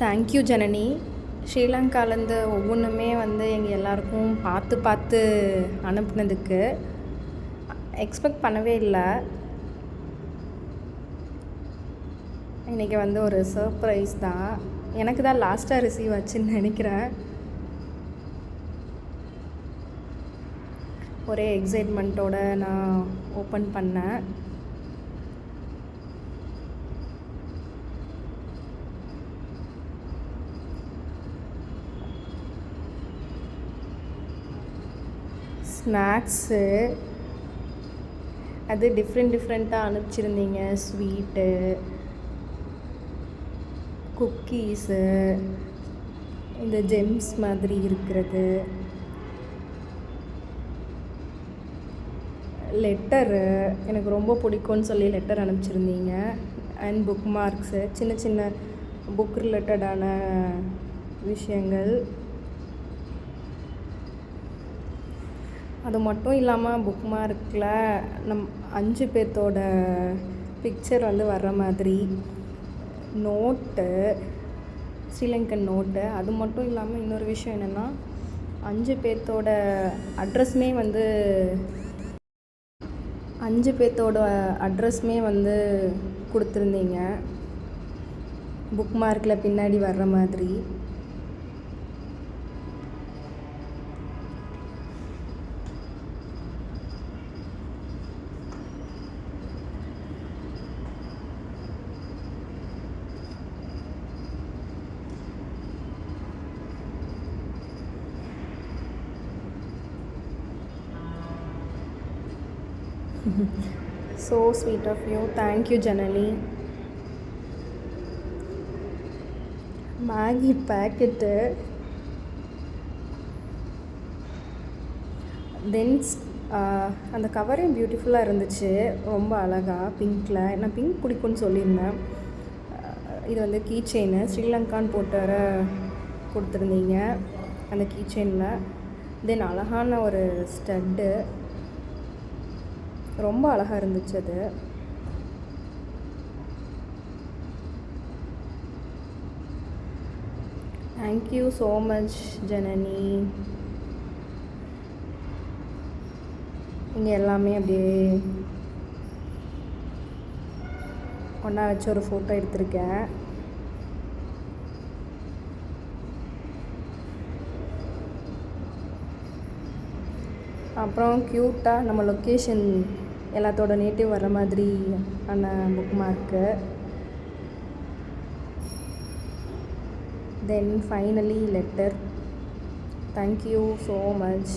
Thank you Janani. ஸ்ரீலங்காலேருந்து ஒவ்வொன்றுமே எங்கள் எல்லாருக்கும் பார்த்து பார்த்து அனுப்புனதுக்கு எக்ஸ்பெக்ட் பண்ணவே இல்லை. இன்றைக்கி ஒரு சர்ப்ரைஸ் தான். எனக்கு தான் லாஸ்ட்டாக ரிசீவ் ஆச்சுன்னு நினைக்கிறேன். ஒரே எக்ஸைட்மெண்ட்டோடு நான் ஓப்பன் பண்ணேன். ஸ்நாக்ஸு அது டிஃப்ரெண்ட்டாக அனுப்பிச்சிருந்தீங்க. ஸ்வீட்டு, குக்கீஸு, இந்த ஜெம்ஸ் மாதிரி இருக்கிறது, லெட்டரு எனக்கு ரொம்ப பிடிக்கும்னு சொல்லி லெட்டர் அனுப்பிச்சிருந்தீங்க. அண்ட் புக் மார்க்ஸு, சின்ன சின்ன புக் ரிலேட்டடான விஷயங்கள். அது மட்டும் இல்லாமல் புக் மார்க்கில் 5 பேர்த்தோட பிக்சர் வர்ற மாதிரி நோட்டு, ஸ்ரீலங்கன் நோட்டு. அது மட்டும் இல்லாமல் இன்னொரு விஷயம் என்னென்னா 5 பேர்த்தோட அட்ரஸுமே 5 பேர்த்தோட அட்ரஸுமே கொடுத்துருந்தீங்க புக் மார்க்கில் பின்னாடி வர்ற மாதிரி. So sweet of you. Thank you Janani. Maggi packet, then அந்த கவரே பியூட்டிஃபுல்லாக இருந்துச்சு. ரொம்ப அழகாக பிங்க்கில். நான் பிங்க் பிடிக்கும்னு சொல்லியிருந்தேன். இது கீ செயினு ஸ்ரீலங்கான்னு போட்டு வர கொடுத்துருந்தீங்க அந்த கீ செயினில். தென் அழகான ஒரு ஸ்டட்டு, ரொம்ப அழகாக இருந்துச்சு அது. Thank you so much Janani. இங்கே எல்லாமே அப்படியே ஒன்றா வச்சு ஒரு ஃபோட்டோ எடுத்திருக்கேன். அப்புறம் க்யூட்டாக நம்ம லொக்கேஷன் எல்லாத்தோட நேட்டிவ் வர மாதிரி ஆன book mark. Then finally letter. Thank you so much.